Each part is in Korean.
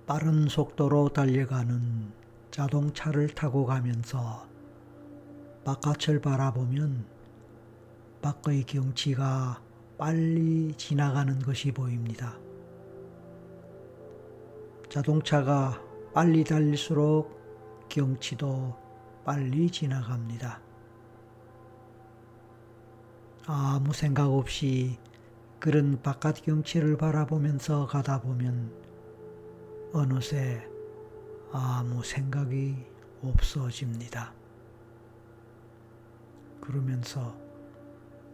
빠른 속도로 달려가는 자동차를 타고 가면서 바깥을 바라보면 밖의 경치가 빨리 지나가는 것이 보입니다. 자동차가 빨리 달릴수록 경치도 빨리 지나갑니다. 아무 생각 없이 그런 바깥 경치를 바라보면서 가다 보면 어느새 아무 생각이 없어집니다. 그러면서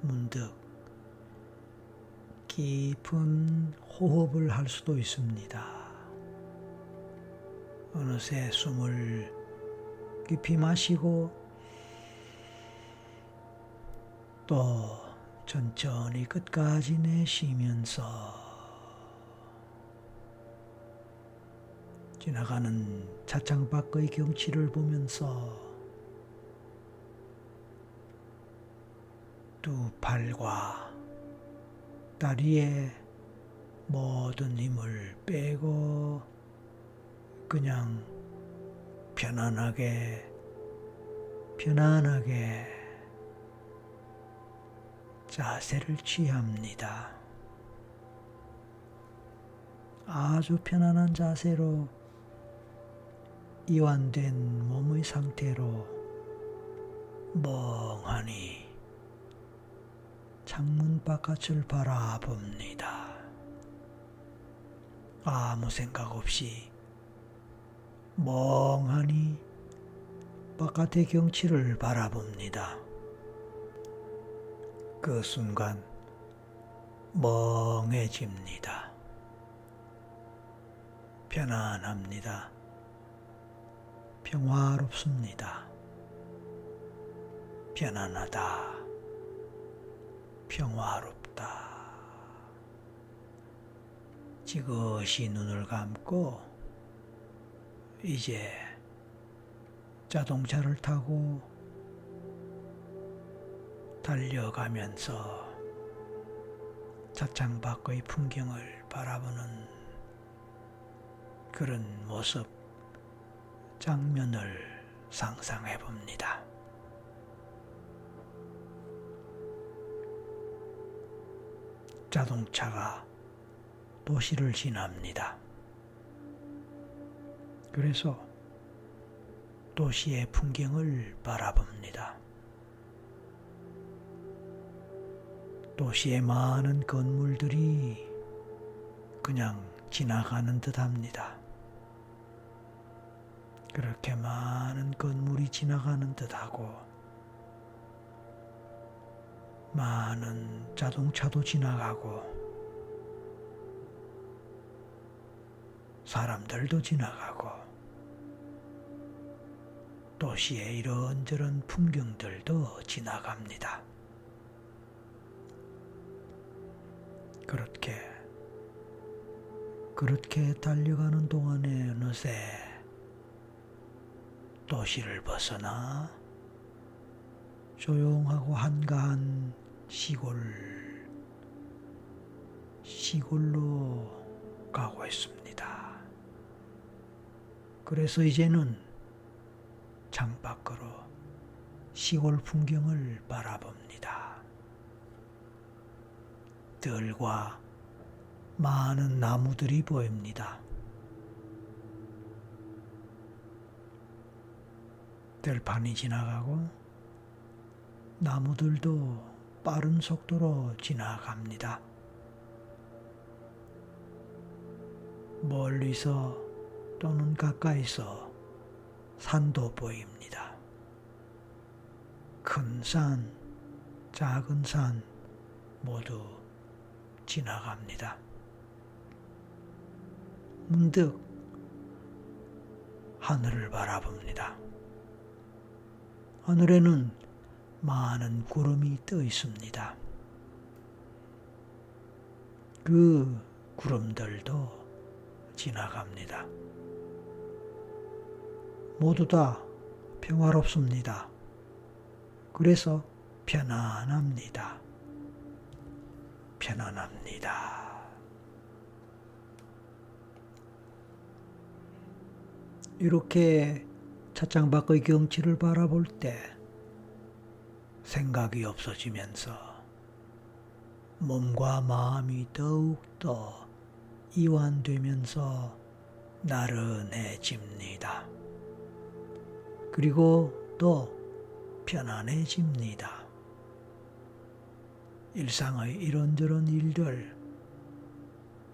문득 깊은 호흡을 할 수도 있습니다. 어느새 숨을 깊이 마시고 또 천천히 끝까지 내쉬면서 지나가는 차창 밖의 경치를 보면서 두 팔과 다리에 모든 힘을 빼고 그냥 편안하게 자세를 취합니다. 아주 편안한 자세로 이완된 몸의 상태로 멍하니 창문 바깥을 바라봅니다. 아무 생각 없이 멍하니 바깥의 경치를 바라봅니다. 그 순간 멍해집니다. 편안합니다. 평화롭습니다. 편안하다. 평화롭다. 지그시 눈을 감고 이제 자동차를 타고 달려가면서 차창 밖의 풍경을 바라보는 그런 모습, 장면을 상상해 봅니다. 자동차가 도시를 지납니다. 그래서 도시의 풍경을 바라봅니다. 도시의 많은 건물들이 그냥 지나가는 듯 합니다. 그렇게 많은 건물이 지나가는 듯 하고 많은 자동차도 지나가고 사람들도 지나가고 도시의 이런저런 풍경들도 지나갑니다. 그렇게 달려가는 동안에 어느새 도시를 벗어나 조용하고 한가한 시골로 가고 있습니다. 그래서 이제는 창밖으로 시골 풍경을 바라봅니다. 들과 많은 나무들이 보입니다. 들판이 지나가고 나무들도 빠른 속도로 지나갑니다. 멀리서 또는 가까이서 산도 보입니다. 큰 산, 작은 산 모두 지나갑니다. 문득 하늘을 바라봅니다. 하늘에는 많은 구름이 떠 있습니다. 그 구름들도 지나갑니다. 모두 다 평화롭습니다. 그래서 편안합니다. 편안합니다. 이렇게 찻장 밖의 경치를 바라볼 때 생각이 없어지면서 몸과 마음이 더욱더 이완되면서 나른해집니다. 그리고 또 편안해집니다. 일상의 이런저런 일들,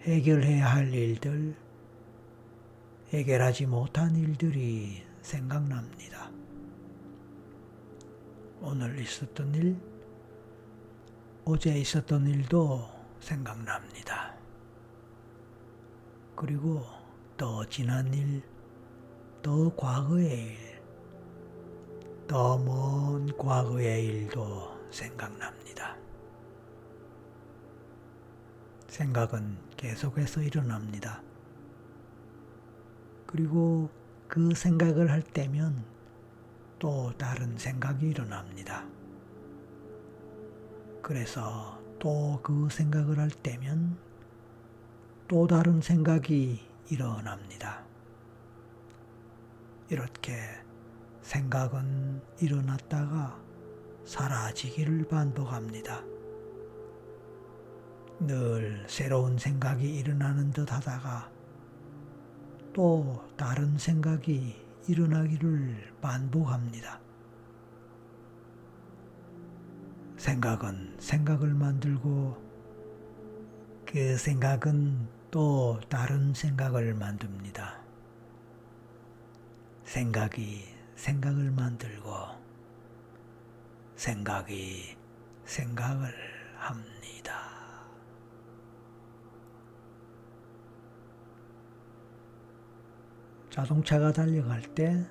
해결해야 할 일들, 해결하지 못한 일들이 생각납니다. 오늘 있었던 일, 어제 있었던 일도 생각납니다. 그리고 더 지난 일, 더 과거의 일, 더 먼 과거의 일도 생각납니다. 생각은 계속해서 일어납니다. 그리고 그 생각을 할 때면 또 다른 생각이 일어납니다. 그래서 또 그 생각을 할 때면 또 다른 생각이 일어납니다. 이렇게 생각은 일어났다가 사라지기를 반복합니다. 늘 새로운 생각이 일어나는 듯 하다가 또 다른 생각이 일어나기를 반복합니다. 생각은 생각을 만들고 그 생각은 또 다른 생각을 만듭니다. 생각이 생각을 만들고 생각이 생각을 합니다. 자동차가 달려갈 때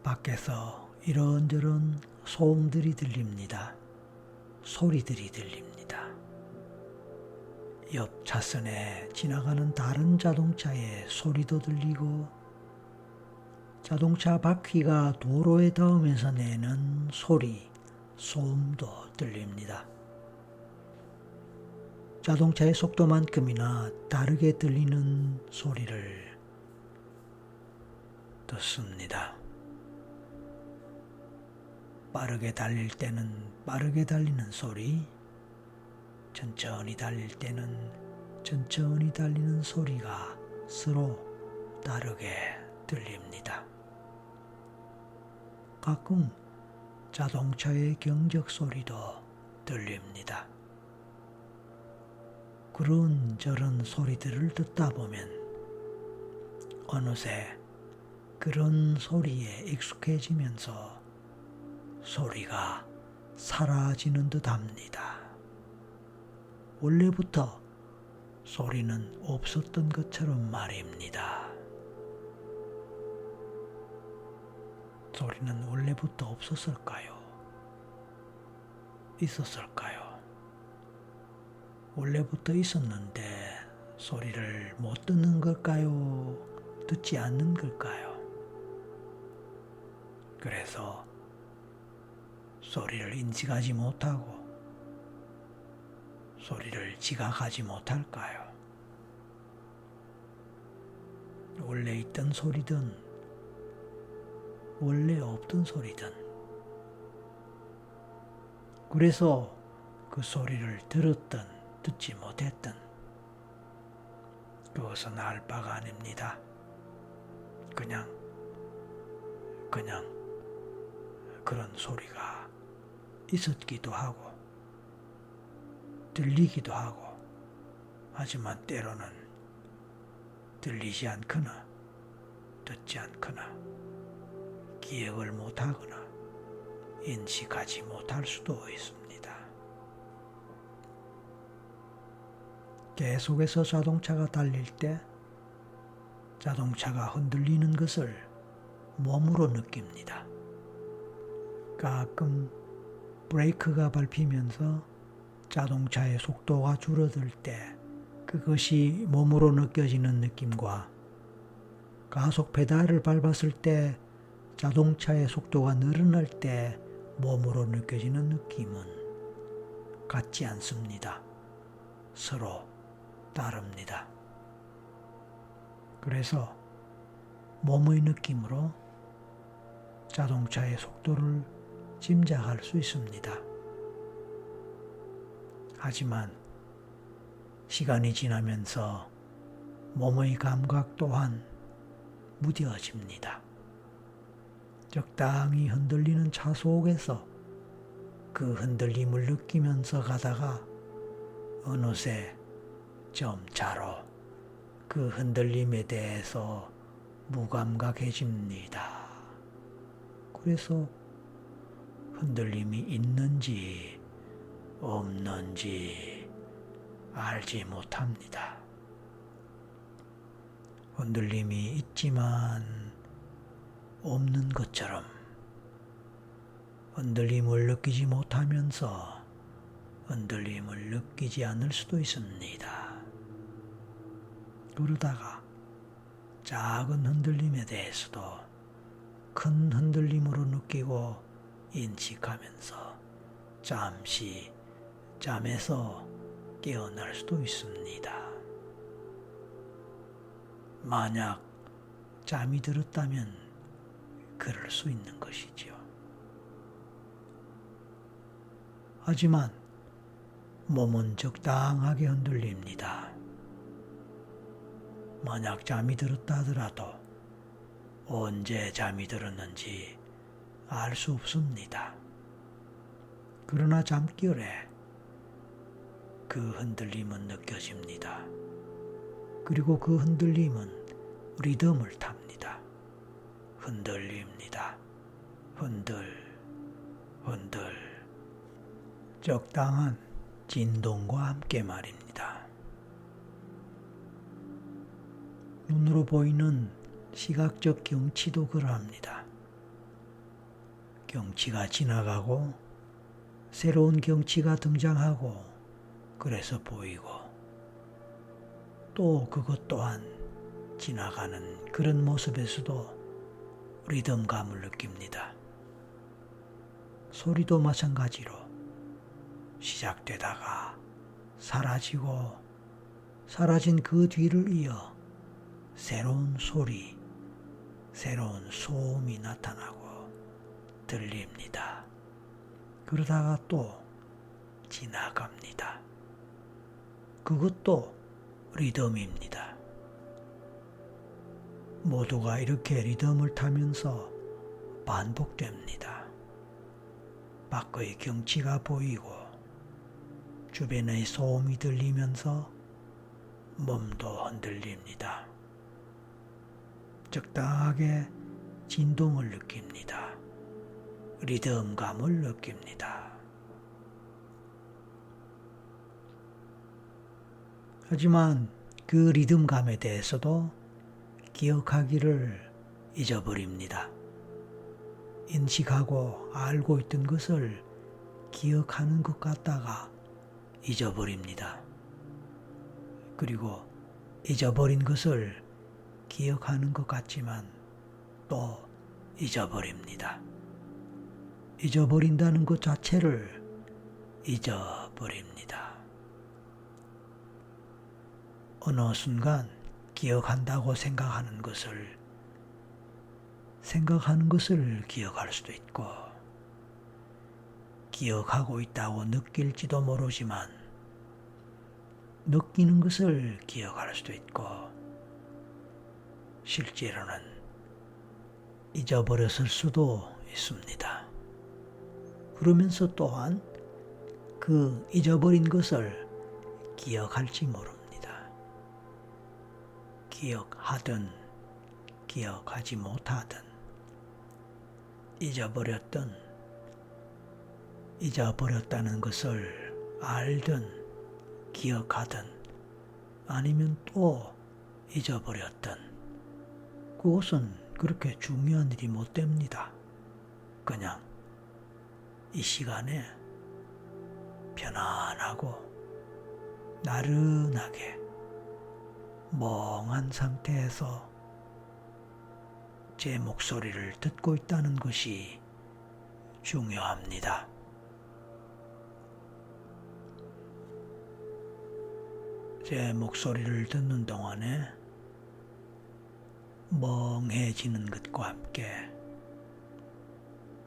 밖에서 이런저런 소음들이 들립니다. 소리들이 들립니다. 옆 차선에 지나가는 다른 자동차의 소리도 들리고 자동차 바퀴가 도로에 닿으면서 내는 소리, 소음도 들립니다. 자동차의 속도만큼이나 다르게 들리는 소리를 듣습니다. 빠르게 달릴 때는 빠르게 달리는 소리, 천천히 달릴 때는 천천히 달리는 소리가 서로 다르게 들립니다. 가끔 자동차의 경적 소리도 들립니다. 그런저런 소리들을 듣다 보면 어느새 그런 소리에 익숙해지면서 소리가 사라지는 듯 합니다. 원래부터 소리는 없었던 것처럼 말입니다. 소리는 원래부터 없었을까요? 있었을까요? 원래부터 있었는데 소리를 못 듣는 걸까요? 듣지 않는 걸까요? 그래서 소리를 인식하지 못하고 소리를 지각하지 못할까요? 원래 있던 소리든 원래 없던 소리든 그래서 그 소리를 들었든 듣지 못했든 그것은 알 바가 아닙니다. 그냥 그런 소리가 있었기도 하고 들리기도 하고 하지만 때로는 들리지 않거나 듣지 않거나 기억을 못하거나 인식하지 못할 수도 있습니다. 계속해서 자동차가 달릴 때 자동차가 흔들리는 것을 몸으로 느낍니다. 가끔 브레이크가 밟히면서 자동차의 속도가 줄어들 때 그것이 몸으로 느껴지는 느낌과 가속 페달을 밟았을 때 자동차의 속도가 늘어날 때 몸으로 느껴지는 느낌은 같지 않습니다. 서로 다릅니다. 그래서 몸의 느낌으로 자동차의 속도를 짐작할 수 있습니다. 하지만 시간이 지나면서 몸의 감각 또한 무뎌집니다. 적당히 흔들리는 차 속에서 그 흔들림을 느끼면서 가다가 어느새 점차로 그 흔들림에 대해서 무감각해집니다. 그래서 흔들림이 있는지 없는지 알지 못합니다. 흔들림이 있지만 없는 것처럼 흔들림을 느끼지 못하면서 흔들림을 느끼지 않을 수도 있습니다. 그러다가 작은 흔들림에 대해서도 큰 흔들림으로 느끼고 인식하면서 잠시 잠에서 깨어날 수도 있습니다. 만약 잠이 들었다면 그럴 수 있는 것이지요. 하지만 몸은 적당하게 흔들립니다. 만약 잠이 들었다 하더라도 언제 잠이 들었는지 알 수 없습니다. 그러나 잠결에 그 흔들림은 느껴집니다. 그리고 그 흔들림은 리듬을 탑니다. 흔들립니다. 흔들. 적당한 진동과 함께 말입니다. 눈으로 보이는 시각적 경치도 그러합니다. 경치가 지나가고 새로운 경치가 등장하고 그래서 보이고 또 그것 또한 지나가는 그런 모습에서도 리듬감을 느낍니다. 소리도 마찬가지로 시작되다가 사라지고 사라진 그 뒤를 이어 새로운 소리, 새로운 소음이 나타나고 들립니다. 그러다가 또 지나갑니다. 그것도 리듬입니다. 모두가 이렇게 리듬을 타면서 반복됩니다. 밖의 경치가 보이고 주변의 소음이 들리면서 몸도 흔들립니다. 적당하게 진동을 느낍니다. 리듬감을 느낍니다. 하지만 그 리듬감에 대해서도 기억하기를 잊어버립니다. 인식하고 알고 있던 것을 기억하는 것 같다가 잊어버립니다. 그리고 잊어버린 것을 기억하는 것 같지만 또 잊어버립니다. 잊어버린다는 것 자체를 잊어버립니다. 어느 순간 기억한다고 생각하는 것을 기억할 수도 있고 기억하고 있다고 느낄지도 모르지만 느끼는 것을 기억할 수도 있고 실제로는 잊어버렸을 수도 있습니다. 그러면서 또한 그 잊어버린 것을 기억할지 모릅니다. 기억하든 기억하지 못하든 잊어버렸다는 것을 알든 기억하든 아니면 또 잊어버렸든 그것은 그렇게 중요한 일이 못 됩니다. 그냥 이 시간에 편안하고 나른하게 멍한 상태에서 제 목소리를 듣고 있다는 것이 중요합니다. 제 목소리를 듣는 동안에 멍해지는 것과 함께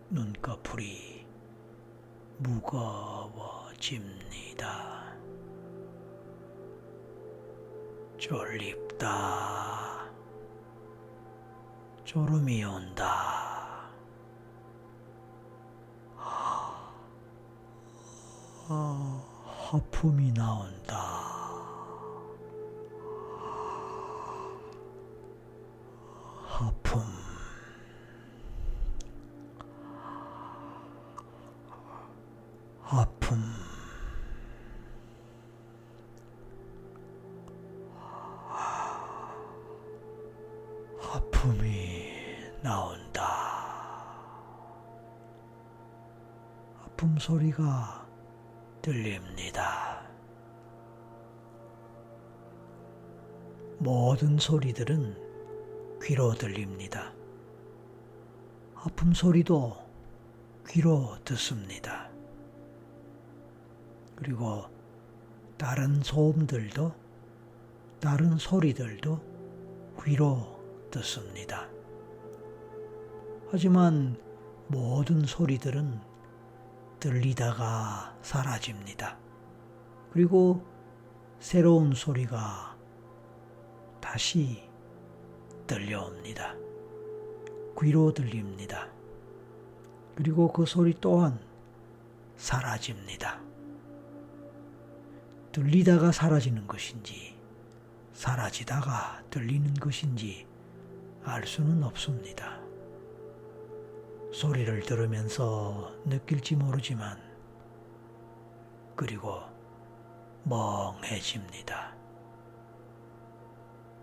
눈꺼풀이 무거워집니다. 졸립다. 졸음이 온다. 하품이 나온다. 하품. 하품. 하품이 나온다. 하품 소리가 들립니다. 모든 소리들은 귀로 들립니다. 하품 소리도 귀로 듣습니다. 그리고 다른 소음들도, 다른 소리들도 귀로 듣습니다. 하지만 모든 소리들은 들리다가 사라집니다. 그리고 새로운 소리가 다시 들려옵니다. 귀로 들립니다. 그리고 그 소리 또한 사라집니다. 들리다가 사라지는 것인지 사라지다가 들리는 것인지 알 수는 없습니다. 소리를 들으면서 느낄지 모르지만 그리고 멍해집니다.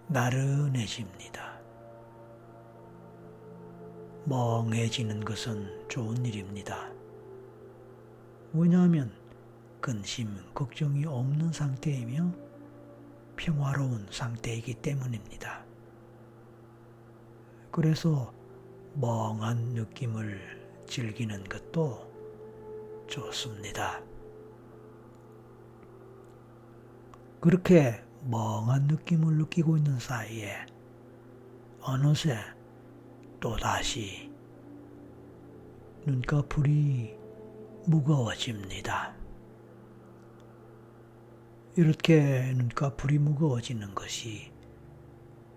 나른해집니다. 멍해지는 것은 좋은 일입니다. 왜냐하면 근심, 걱정이 없는 상태이며 평화로운 상태이기 때문입니다. 그래서 멍한 느낌을 즐기는 것도 좋습니다. 그렇게 멍한 느낌을 느끼고 있는 사이에 어느새 또다시 눈꺼풀이 무거워집니다. 이렇게 눈꺼풀이 무거워지는 것이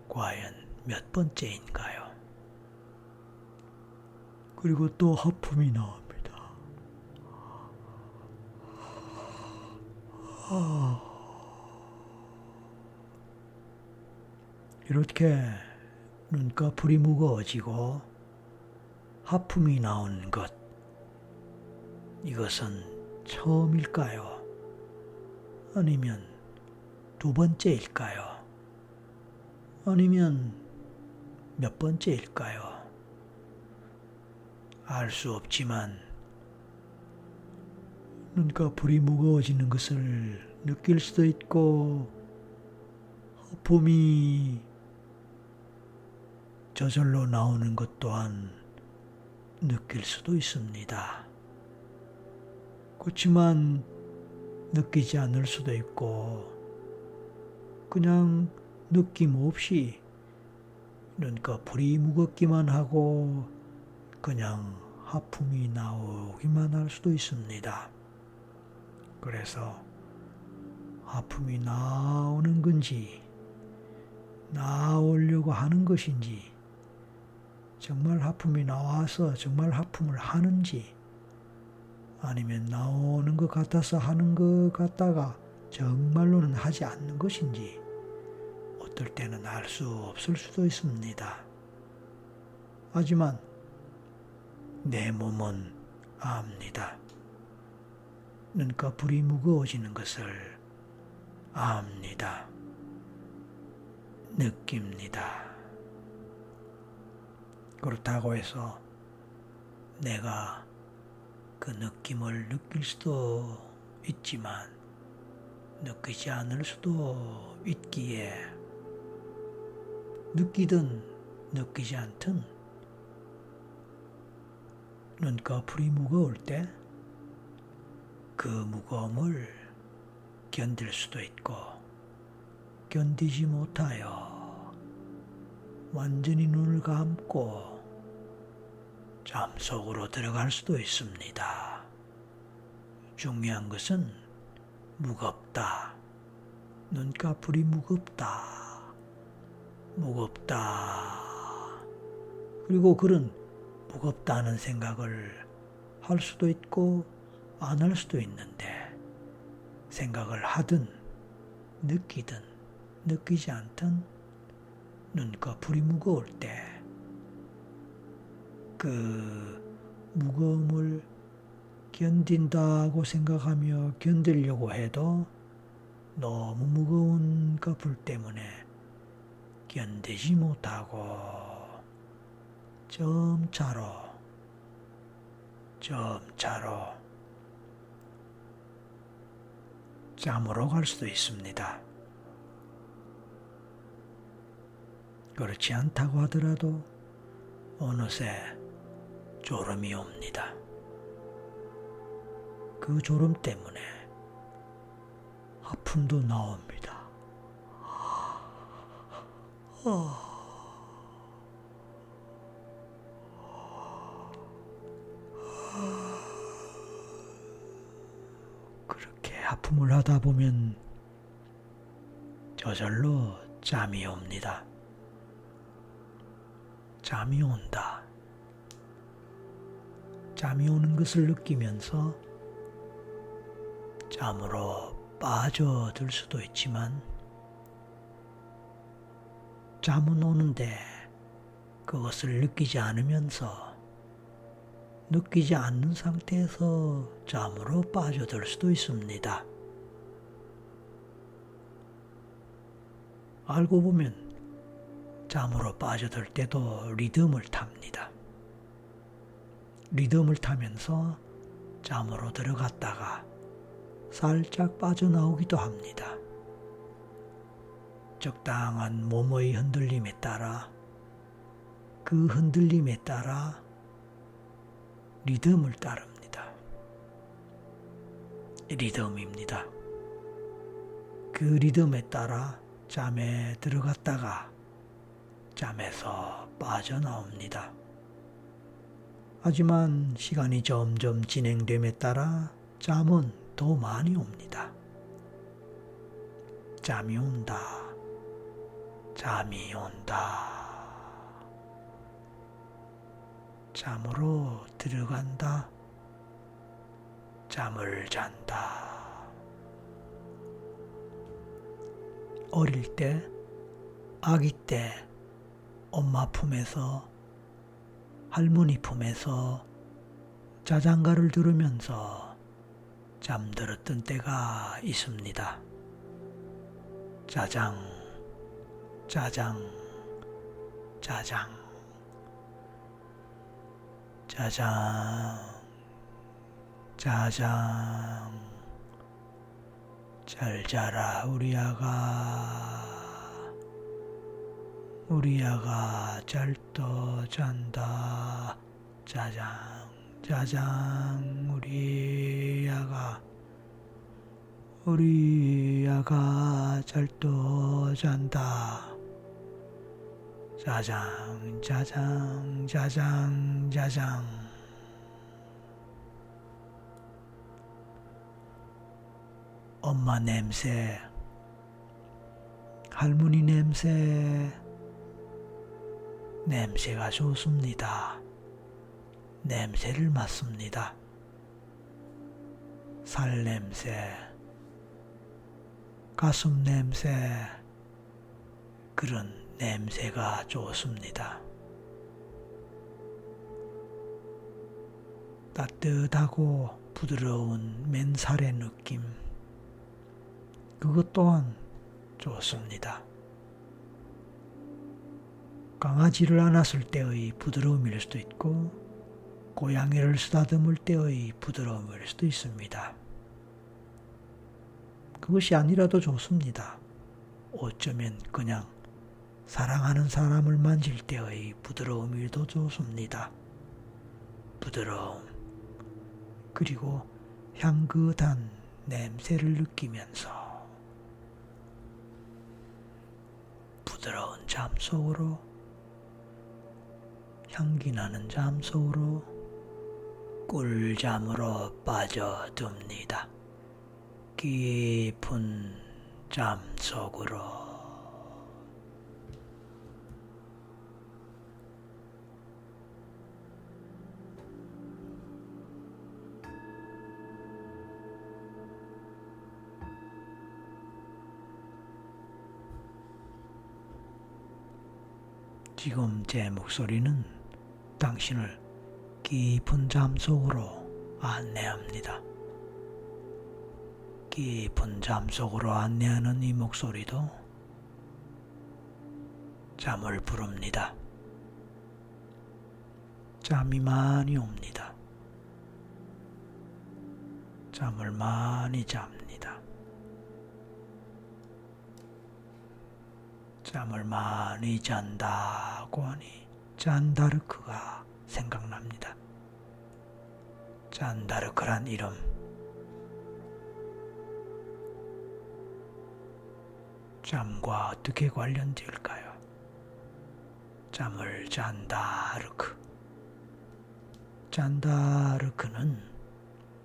과연 몇 번째인가요? 그리고 또 하품이 나옵니다. 이렇게 눈꺼풀이 무거워지고 하품이 나오는 것, 이것은 처음일까요? 아니면 두 번째일까요? 아니면 몇 번째일까요? 알 수 없지만 눈꺼풀이 무거워지는 것을 느낄 수도 있고 하품이 저절로 나오는 것 또한 느낄 수도 있습니다. 그렇지만 느끼지 않을 수도 있고 그냥 느낌 없이 눈꺼풀이 무겁기만 하고 그냥 하품이 나오기만 할 수도 있습니다. 그래서 하품이 나오는 건지 나오려고 하는 것인지 정말 하품이 나와서 정말 하품을 하는지 아니면 나오는 것 같아서 하는 것 같다가 정말로는 하지 않는 것인지 어떨 때는 알 수 없을 수도 있습니다. 하지만 내 몸은 압니다. 눈꺼풀이 무거워지는 것을 압니다. 느낍니다. 그렇다고 해서 내가 그 느낌을 느낄 수도 있지만 느끼지 않을 수도 있기에 느끼든 느끼지 않든 눈꺼풀이 무거울 때 그 무거움을 견딜 수도 있고 견디지 못하여 완전히 눈을 감고 잠 속으로 들어갈 수도 있습니다. 중요한 것은 무겁다. 눈꺼풀이 무겁다. 무겁다. 그리고 그런 무겁다는 생각을 할 수도 있고 안 할 수도 있는데 생각을 하든 느끼든 느끼지 않든 눈꺼풀이 무거울 때 그 무거움을 견딘다고 생각하며 견디려고 해도 너무 무거운 커플 때문에 견디지 못하고 점차로 잠으로 갈 수도 있습니다. 그렇지 않다고 하더라도 어느새 졸음이 옵니다. 그 졸음 때문에 하품도 나옵니다. 그렇게 하품을 하다 보면 저절로 잠이 옵니다. 잠이 온다. 잠이 오는 것을 느끼면서 잠으로 빠져들 수도 있지만 잠은 오는데 그것을 느끼지 않으면서 느끼지 않는 상태에서 잠으로 빠져들 수도 있습니다. 알고 보면 잠으로 빠져들 때도 리듬을 탑니다. 리듬을 타면서 잠으로 들어갔다가 살짝 빠져나오기도 합니다. 적당한 몸의 흔들림에 따라 그 흔들림에 따라 리듬을 따릅니다. 리듬입니다. 그 리듬에 따라 잠에 들어갔다가 잠에서 빠져나옵니다. 하지만 시간이 점점 진행됨에 따라 잠은 더 많이 옵니다. 잠이 온다. 잠이 온다. 잠으로 들어간다. 잠을 잔다. 어릴 때, 아기 때 엄마 품에서 할머니 품에서 자장가를 들으면서 잠들었던 때가 있습니다. 짜장, 짜장, 짜장, 짜장, 짜장, 잘 자라 우리 아가, 우리 아가 잘 떠 잔다. 짜장, 짜장, 우리 아가 잘 떠 잔다. 짜장, 짜장, 짜장, 짜장. 엄마 냄새, 할머니 냄새가 좋습니다. 냄새를 맡습니다. 살 냄새, 가슴 냄새, 그런 냄새가 좋습니다. 따뜻하고 부드러운 맨살의 느낌, 그것 또한 좋습니다. 강아지를 안았을 때의 부드러움일 수도 있고 고양이를 쓰다듬을 때의 부드러움일 수도 있습니다. 그것이 아니라도 좋습니다. 어쩌면 그냥 사랑하는 사람을 만질 때의 부드러움이 더 좋습니다. 부드러움, 그리고 향긋한 냄새를 느끼면서 부드러운 잠 속으로 향기 나는 잠 속으로 꿀잠으로 빠져듭니다. 깊은 잠 속으로. 지금 제 목소리는 당신을 깊은 잠 속으로 안내합니다. 깊은 잠 속으로 안내하는 이 목소리도 잠을 부릅니다. 잠이 많이 옵니다. 잠을 많이 잡니다. 잠을 많이 잔다고 하니 잔다르크가 생각납니다. 잔다르크란 이름. 잠과 어떻게 관련될까요? 잠을 잔다르크. 잔다르크는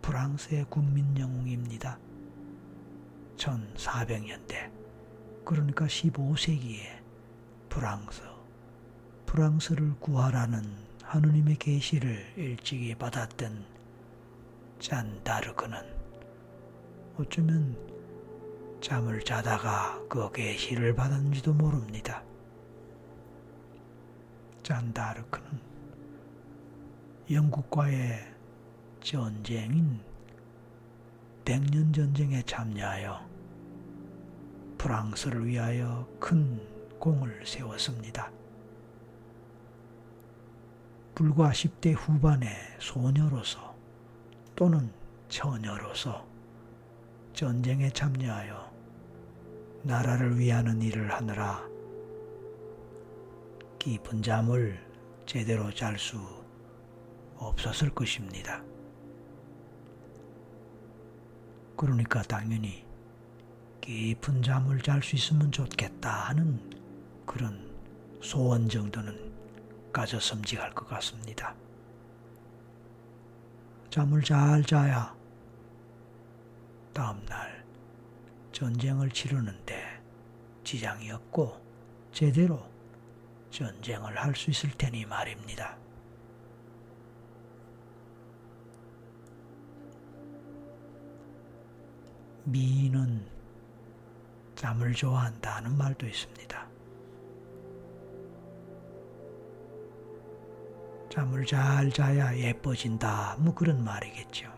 프랑스의 국민 영웅입니다. 1400년대, 그러니까 15세기에 프랑스를 구하라는 하느님의 계시를 일찍이 받았던 잔다르크는 어쩌면 잠을 자다가 그 계시를 받았는지도 모릅니다. 잔다르크는 영국과의 전쟁인 백년 전쟁에 참여하여 프랑스를 위하여 큰 공을 세웠습니다. 불과 10대 후반의 소녀로서 또는 처녀로서 전쟁에 참여하여 나라를 위하는 일을 하느라 깊은 잠을 제대로 잘 수 없었을 것입니다. 그러니까 당연히 깊은 잠을 잘 수 있으면 좋겠다 하는 그런 소원 정도는 가졌음직할 것 같습니다. 잠을 잘 자야 다음날 전쟁을 치르는데 지장이 없고 제대로 전쟁을 할 수 있을 테니 말입니다. 미인은 잠을 좋아한다는 말도 있습니다. 잠을 잘 자야 예뻐진다, 뭐 그런 말이겠죠.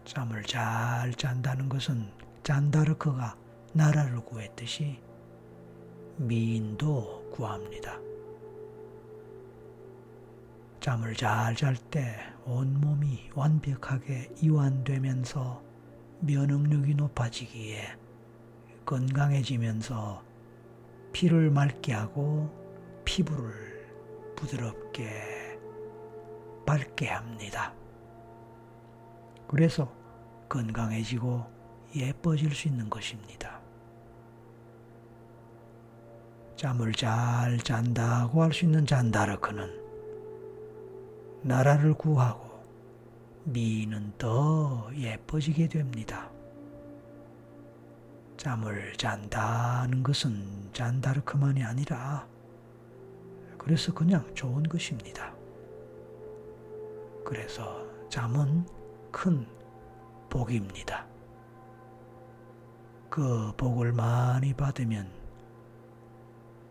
잠을 잘 잔다는 것은 잔다르크가 나라를 구했듯이 미인도 구합니다. 잠을 잘 잘 때 온몸이 완벽하게 이완되면서 면역력이 높아지기에 건강해지면서 피를 맑게 하고 피부를 부드럽게 밝게 합니다. 그래서 건강해지고 예뻐질 수 있는 것입니다. 잠을 잘 잔다고 할 수 있는 잔다르크는 나라를 구하고 미인은 더 예뻐지게 됩니다. 잠을 잔다는 것은 잔다르크만이 아니라 그래서 그냥 좋은 것입니다. 그래서 잠은 큰 복입니다. 그 복을 많이 받으면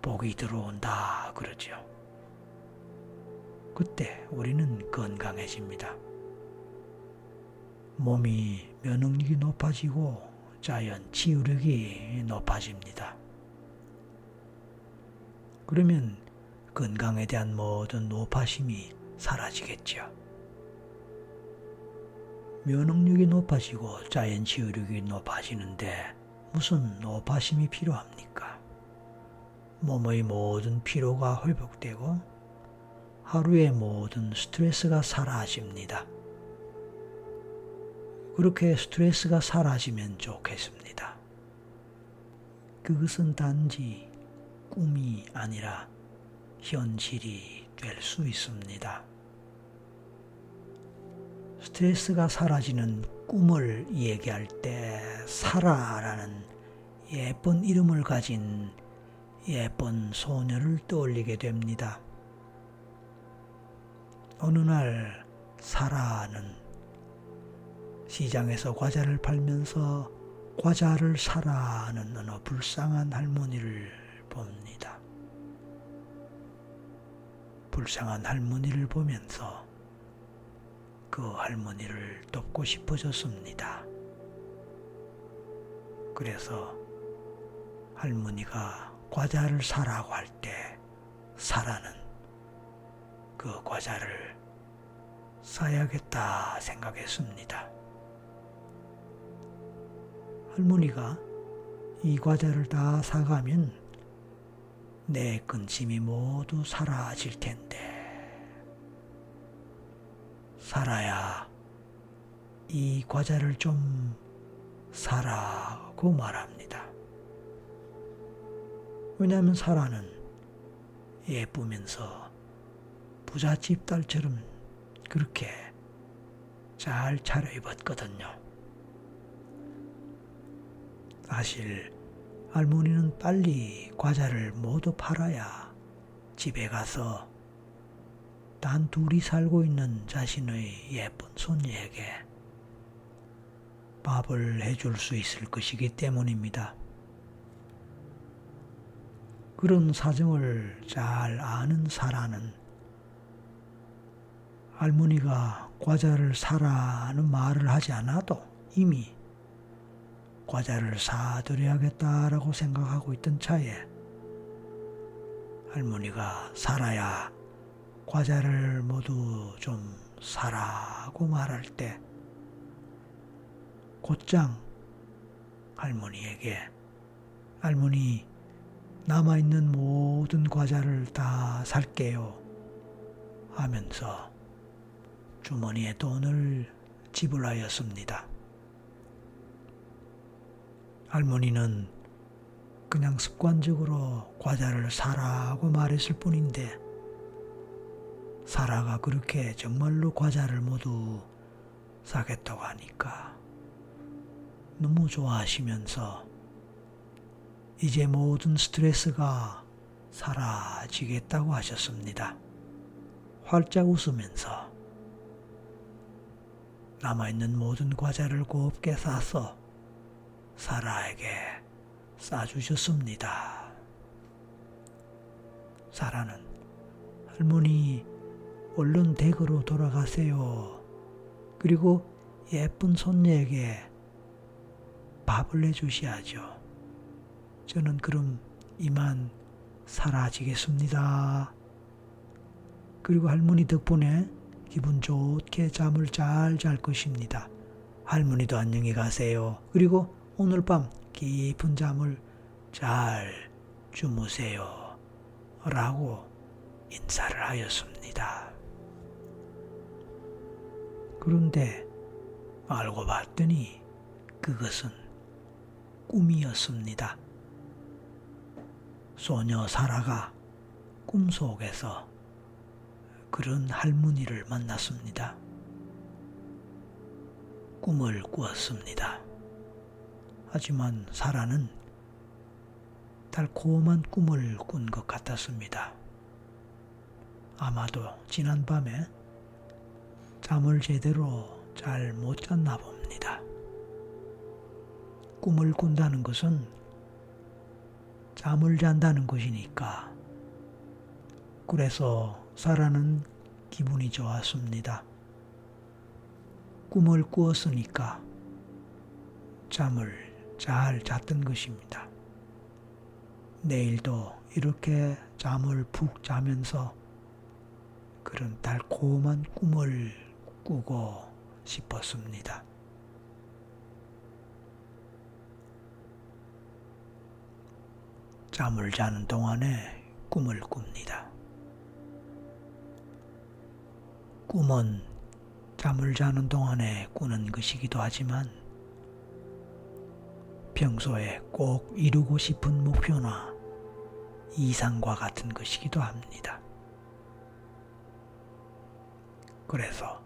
복이 들어온다 그러죠. 그때 우리는 건강해집니다. 몸이 면역력이 높아지고 자연 치유력이 높아집니다. 그러면 건강에 대한 모든 노파심이 사라지겠죠. 면역력이 높아지고 자연 치유력이 높아지는데 무슨 노파심이 필요합니까? 몸의 모든 피로가 회복되고 하루의 모든 스트레스가 사라집니다. 그렇게 스트레스가 사라지면 좋겠습니다. 그것은 단지 꿈이 아니라 현실이 될 수 있습니다. 스트레스가 사라지는 꿈을 얘기할 때 사라라는 예쁜 이름을 가진 예쁜 소녀를 떠올리게 됩니다. 어느 날 사라는 시장에서 과자를 팔면서 과자를 사라는 어느 불쌍한 할머니를 봅니다. 불쌍한 할머니를 보면서 그 할머니를 돕고 싶어졌습니다. 그래서 할머니가 과자를 사라고 할 때 사라는 그 과자를 사야겠다 생각했습니다. 할머니가 이 과자를 다 사가면 내 근심이 모두 사라질 텐데 사라야 이 과자를 좀 사라고 말합니다. 왜냐하면 사라는 예쁘면서 부잣집 딸처럼 그렇게 잘 차려입었거든요. 사실 할머니는 빨리 과자를 모두 팔아야 집에 가서 단 둘이 살고 있는 자신의 예쁜 손녀에게 밥을 해줄 수 있을 것이기 때문입니다. 그런 사정을 잘 아는 사라는 할머니가 과자를 사라는 말을 하지 않아도 이미 과자를 사드려야겠다라고 생각하고 있던 차에 할머니가 사라야 과자를 모두 좀 사라고 말할 때 곧장 할머니에게 할머니 남아있는 모든 과자를 다 살게요 하면서 주머니에 돈을 지불하였습니다. 할머니는 그냥 습관적으로 과자를 사라고 말했을 뿐인데 사라가 그렇게 정말로 과자를 모두 사겠다고 하니까 너무 좋아하시면서 이제 모든 스트레스가 사라지겠다고 하셨습니다. 활짝 웃으면서 남아있는 모든 과자를 곱게 싸서 사라에게 싸주셨습니다. 사라는 할머니 얼른 댁으로 돌아가세요. 그리고 예쁜 손녀에게 밥을 내주셔야죠. 저는 그럼 이만 사라지겠습니다. 그리고 할머니 덕분에 기분 좋게 잠을 잘 잘 것입니다. 할머니도 안녕히 가세요. 그리고 오늘 밤 깊은 잠을 잘 주무세요. 라고 인사를 하였습니다. 그런데 알고 봤더니 그것은 꿈이었습니다. 소녀 사라가 꿈속에서 그런 할머니를 만났습니다. 꿈을 꾸었습니다. 하지만 사라는 달콤한 꿈을 꾼 것 같았습니다. 아마도 지난밤에 잠을 제대로 잘 못 잤나 봅니다. 꿈을 꾼다는 것은 잠을 잔다는 것이니까. 그래서 사라는 기분이 좋았습니다. 꿈을 꾸었으니까 잠을 잘 잤던 것입니다. 내일도 이렇게 잠을 푹 자면서 그런 달콤한 꿈을 꾸고 싶었습니다. 잠을 자는 동안에 꿈을 꿉니다. 꿈은 잠을 자는 동안에 꾸는 것이기도 하지만 평소에 꼭 이루고 싶은 목표나 이상과 같은 것이기도 합니다. 그래서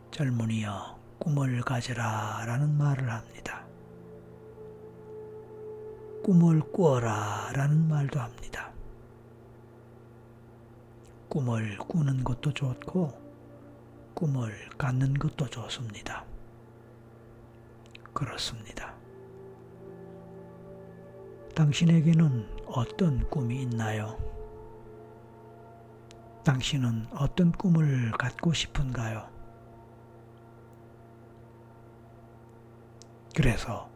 젊은이여 꿈을 가져라 라는 말을 합니다. 꿈을 꾸어라 라는 말도 합니다. 꿈을 꾸는 것도 좋고 꿈을 갖는 것도 좋습니다. 그렇습니다. 당신에게는 어떤 꿈이 있나요? 당신은 어떤 꿈을 갖고 싶은가요? 그래서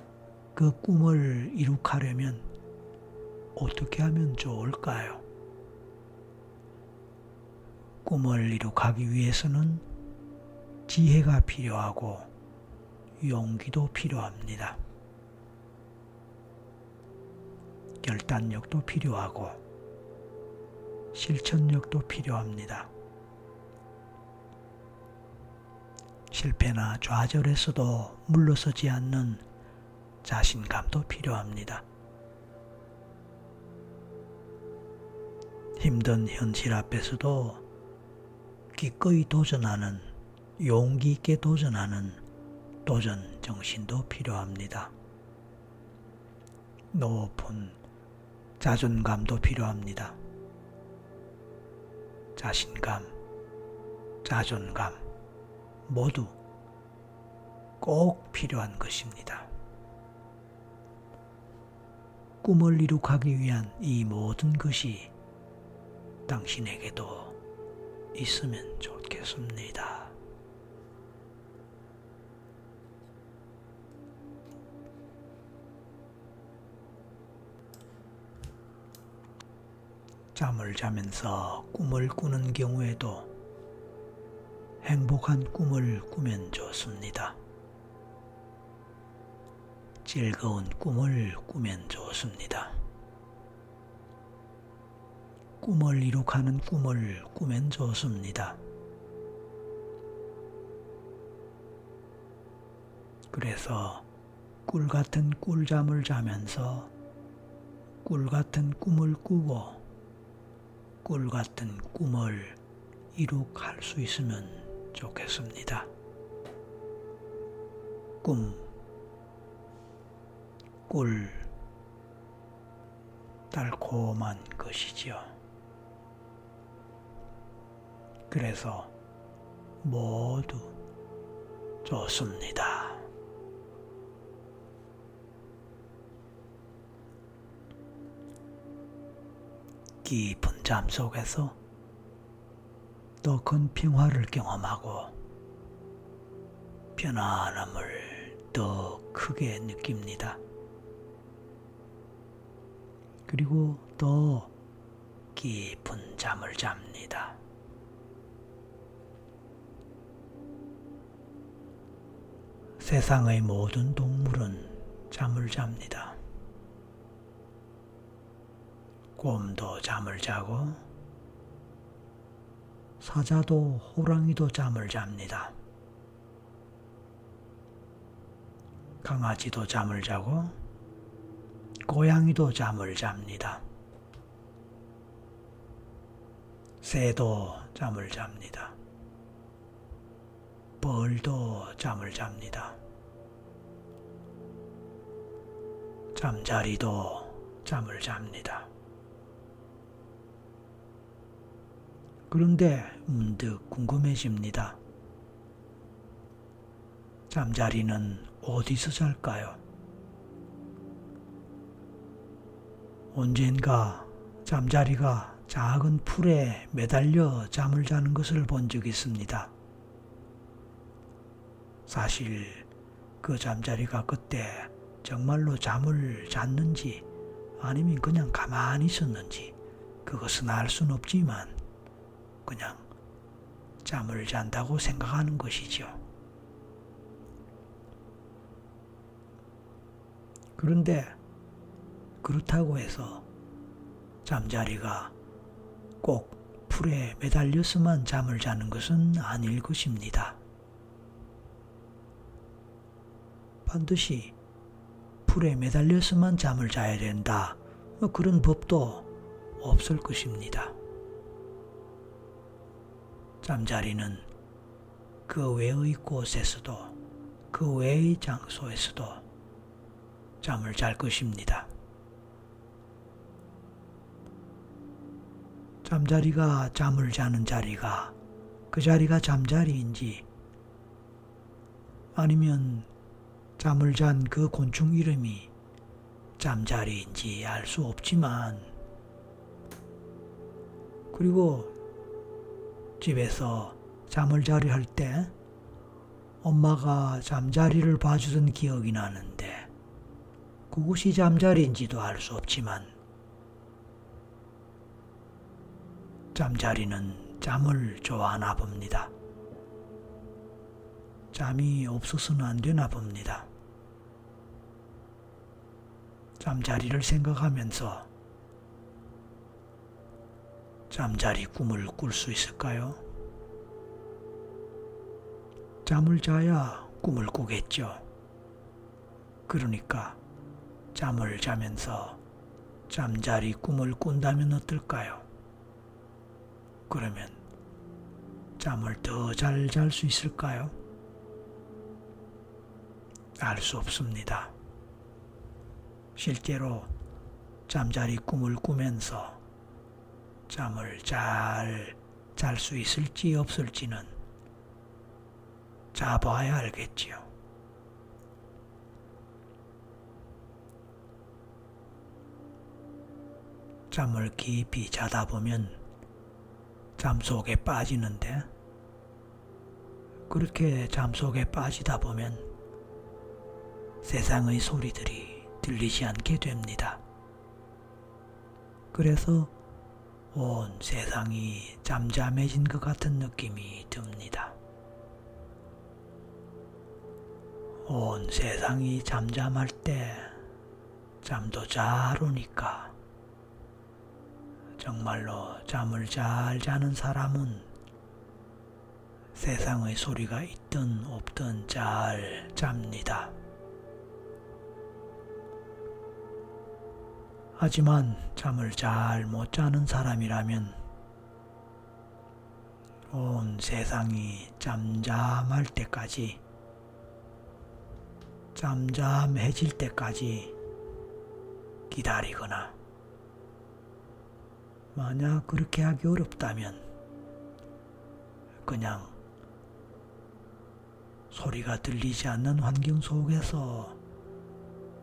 그 꿈을 이룩하려면 어떻게 하면 좋을까요? 꿈을 이룩하기 위해서는 지혜가 필요하고 용기도 필요합니다. 결단력도 필요하고 실천력도 필요합니다. 실패나 좌절에서도 물러서지 않는 자신감도 필요합니다. 힘든 현실 앞에서도 기꺼이 도전하는, 용기 있게 도전하는 도전 정신도 필요합니다. 높은 자존감도 필요합니다. 자신감, 자존감 모두 꼭 필요한 것입니다. 꿈을 이룩하기 위한 이 모든 것이 당신에게도 있으면 좋겠습니다. 잠을 자면서 꿈을 꾸는 경우에도 행복한 꿈을 꾸면 좋습니다. 즐거운 꿈을 꾸면 좋습니다. 꿈을 이룩하는 꿈을 꾸면 좋습니다. 그래서 꿀 같은 꿀잠을 자면서 꿀 같은 꿈을 꾸고 꿀 같은 꿈을 이룩할 수 있으면 좋겠습니다. 꿈, 꿀, 달콤한 것이지요. 그래서 모두 좋습니다. 깊은 잠 속에서 더 큰 평화를 경험하고 편안함을 더 크게 느낍니다. 그리고 더 깊은 잠을 잡니다. 세상의 모든 동물은 잠을 잡니다. 곰도 잠을 자고 사자도 호랑이도 잠을 잡니다. 강아지도 잠을 자고 고양이도 잠을 잡니다. 새도 잠을 잡니다. 벌도 잠을 잡니다. 잠자리도 잠을 잡니다. 그런데 문득 궁금해집니다. 잠자리는 어디서 잘까요? 언젠가 잠자리가 작은 풀에 매달려 잠을 자는 것을 본 적이 있습니다. 사실 그 잠자리가 그때 정말로 잠을 잤는지 아니면 그냥 가만히 있었는지 그것은 알 수는 없지만 그냥 잠을 잔다고 생각하는 것이죠. 그런데 그렇다고 해서 잠자리가 꼭 풀에 매달려서만 잠을 자는 것은 아닐 것입니다. 반드시 풀에 매달려서만 잠을 자야 된다. 그런 법도 없을 것입니다. 잠자리는 그 외의 곳에서도 그 외의 장소에서도 잠을 잘 것입니다. 잠자리가 잠을 자는 자리가 그 자리가 잠자리인지 아니면 잠을 잔 그 곤충 이름이 잠자리인지 알 수 없지만, 그리고 집에서 잠을 자려 할 때 엄마가 잠자리를 봐주던 기억이 나는데 그곳이 잠자리인지도 알 수 없지만 잠자리는 잠을 좋아하나 봅니다. 잠이 없어서는 안 되나 봅니다. 잠자리를 생각하면서 잠자리 꿈을 꿀 수 있을까요? 잠을 자야 꿈을 꾸겠죠. 그러니까 잠을 자면서 잠자리 꿈을 꾼다면 어떨까요? 그러면 잠을 더 잘 잘 수 있을까요? 알 수 없습니다. 실제로 잠자리 꿈을 꾸면서 잠을 잘 잘 수 있을지 없을지는 자봐야 알겠지요. 잠을 깊이 자다 보면 잠 속에 빠지는데, 그렇게 잠 속에 빠지다 보면 세상의 소리들이 들리지 않게 됩니다. 그래서 온 세상이 잠잠해진 것 같은 느낌이 듭니다. 온 세상이 잠잠할 때 잠도 잘 오니까 정말로 잠을 잘 자는 사람은 세상의 소리가 있든 없든 잘 잡니다. 하지만 잠을 잘 못 자는 사람이라면 온 세상이 잠잠할 때까지, 잠잠해질 때까지 기다리거나, 만약 그렇게 하기 어렵다면 그냥 소리가 들리지 않는 환경 속에서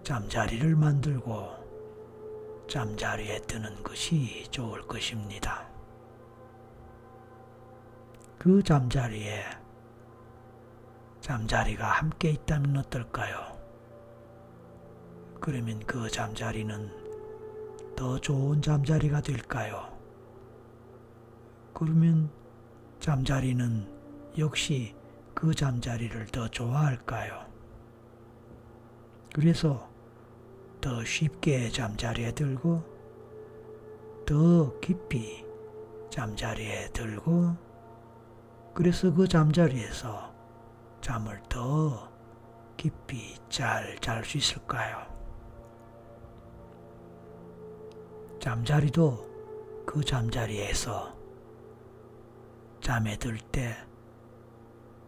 잠자리를 만들고 잠자리에 드는 것이 좋을 것입니다. 그 잠자리에 잠자리가 함께 있다면 어떨까요? 그러면 그 잠자리는 더 좋은 잠자리가 될까요? 그러면 잠자리는 역시 그 잠자리를 더 좋아할까요? 그래서 더 쉽게 잠자리에 들고 더 깊이 잠자리에 들고, 그래서 그 잠자리에서 잠을 더 깊이 잘 잘 수 있을까요? 잠자리도 그 잠자리에서 잠에 들 때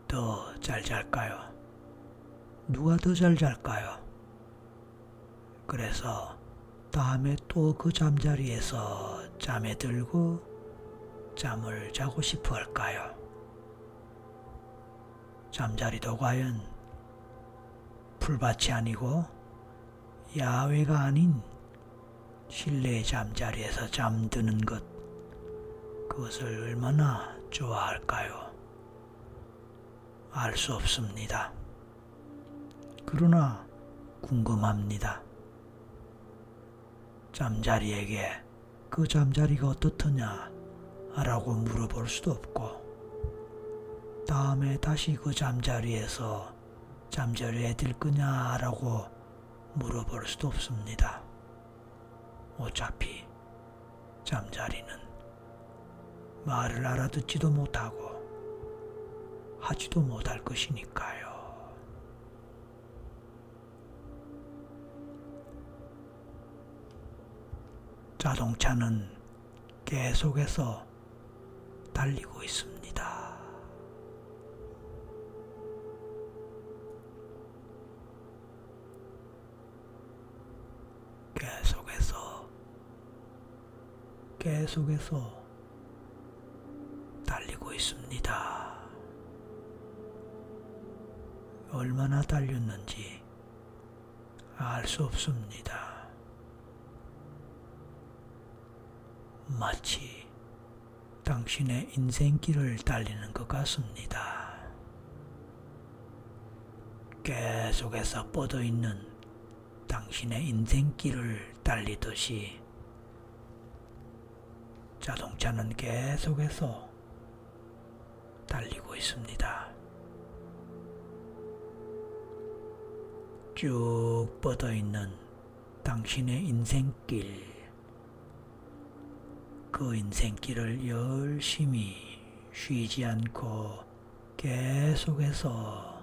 더 잘 잘까요? 누가 더 잘 잘까요? 그래서 다음에 또 그 잠자리에서 잠에 들고 잠을 자고 싶어 할까요? 잠자리도 과연 풀밭이 아니고 야외가 아닌 실내 잠자리에서 잠드는 것, 그것을 얼마나 좋아할까요? 알 수 없습니다. 그러나 궁금합니다. 잠자리에게 그 잠자리가 어떻더냐 라고 물어볼 수도 없고, 다음에 다시 그 잠자리에서 잠자리에 들 거냐 라고 물어볼 수도 없습니다. 어차피 잠자리는 말을 알아듣지도 못하고 하지도 못할 것이니까요. 자동차는 계속해서 달리고 있습니다. 계속해서 달리고 있습니다. 얼마나 달렸는지 알 수 없습니다. 마치 당신의 인생길을 달리는 것 같습니다. 계속해서 뻗어있는 당신의 인생길을 달리듯이 자동차는 계속해서 달리고 있습니다. 쭉 뻗어있는 당신의 인생길, 그 인생길을 열심히 쉬지 않고 계속해서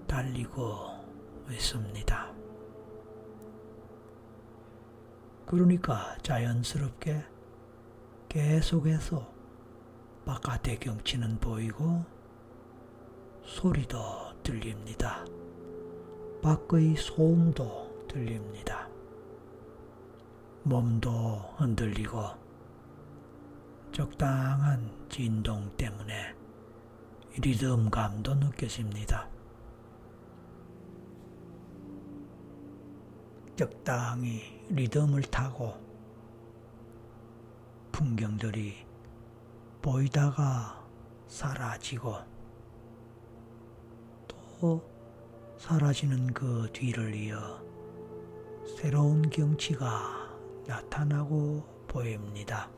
달리고 있습니다. 그러니까 자연스럽게 계속해서 바깥의 경치는 보이고 소리도 들립니다. 밖의 소음도 들립니다. 몸도 흔들리고 적당한 진동 때문에 리듬감도 느껴집니다. 적당히 리듬을 타고 풍경들이 보이다가 사라지고 또 사라지는 그 뒤를 이어 새로운 경치가 나타나고 보입니다.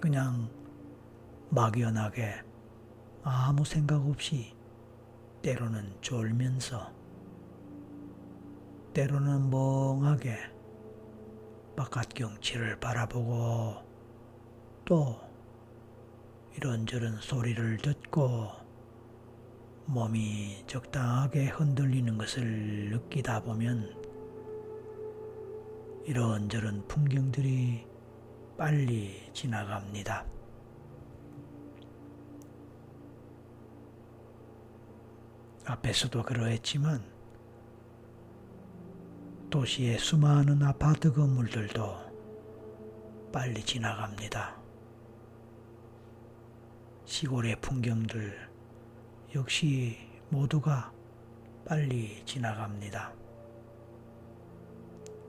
그냥 막연하게 아무 생각 없이 때로는 졸면서 때로는 멍하게 바깥 경치를 바라보고 또 이런저런 소리를 듣고 몸이 적당하게 흔들리는 것을 느끼다 보면 이런저런 풍경들이 빨리 지나갑니다. 앞에서도 그러했지만 도시의 수많은 아파트 건물들도 빨리 지나갑니다. 시골의 풍경들 역시 모두가 빨리 지나갑니다.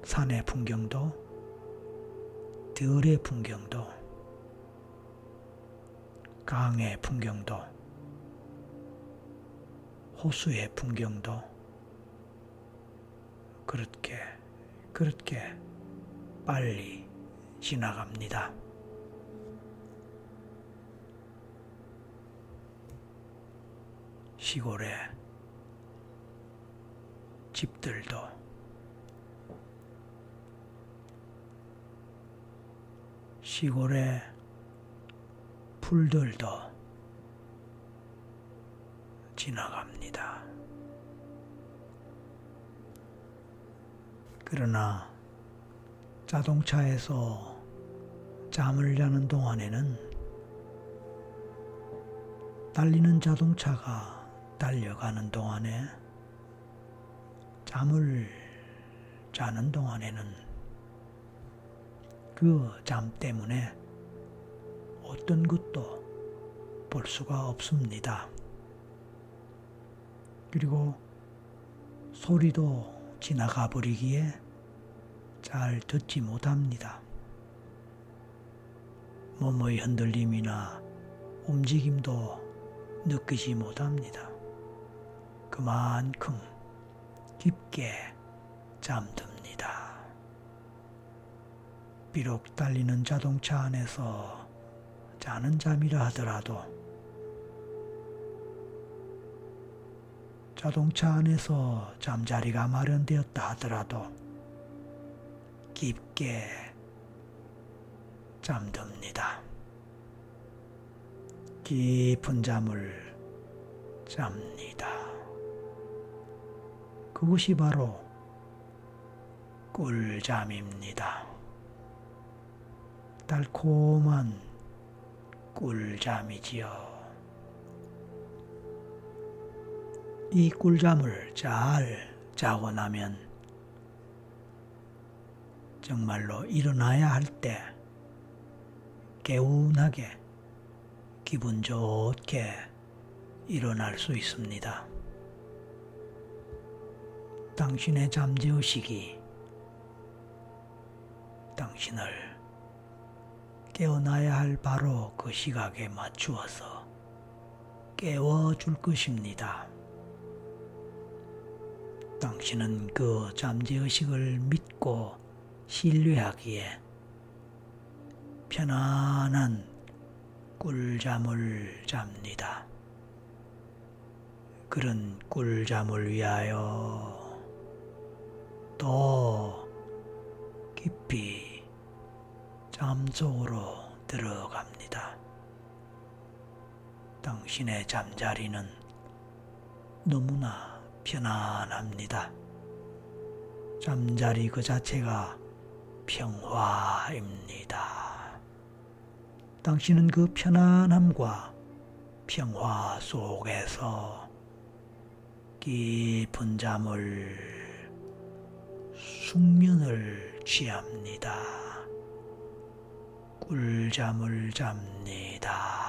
산의 풍경도, 들의 풍경도, 강의 풍경도, 호수의 풍경도 그렇게 빨리 지나갑니다. 시골의 집들도 시골의 풀들도 지나갑니다. 그러나 자동차에서 잠을 자는 동안에는 달리는 자동차가 달려가는 동안에 잠을 자는 동안에는 그 잠 때문에 어떤 것도 볼 수가 없습니다. 그리고 소리도 지나가 버리기에 잘 듣지 못합니다. 몸의 흔들림이나 움직임도 느끼지 못합니다. 그만큼 깊게 잠듭니다. 비록 달리는 자동차 안에서 자는 잠이라 하더라도 자동차 안에서 잠자리가 마련되었다 하더라도 깊게 잠듭니다. 깊은 잠을 잡니다. 그것이 바로 꿀잠입니다. 달콤한 꿀잠이지요. 이 꿀잠을 잘 자고 나면 정말로 일어나야 할 때 개운하게 기분 좋게 일어날 수 있습니다. 당신의 잠재의식이 당신을 깨어나야 할 바로 그 시각에 맞추어서 깨워줄 것입니다. 당신은 그 잠재의식을 믿고 신뢰하기에 편안한 꿀잠을 잡니다. 그런 꿀잠을 위하여 더 깊이 잠속으로 들어갑니다. 당신의 잠자리는 너무나 편안합니다. 잠자리 그 자체가 평화입니다. 당신은 그 편안함과 평화 속에서 깊은 잠을 숙면을 취합니다. 꿀잠을 잡니다.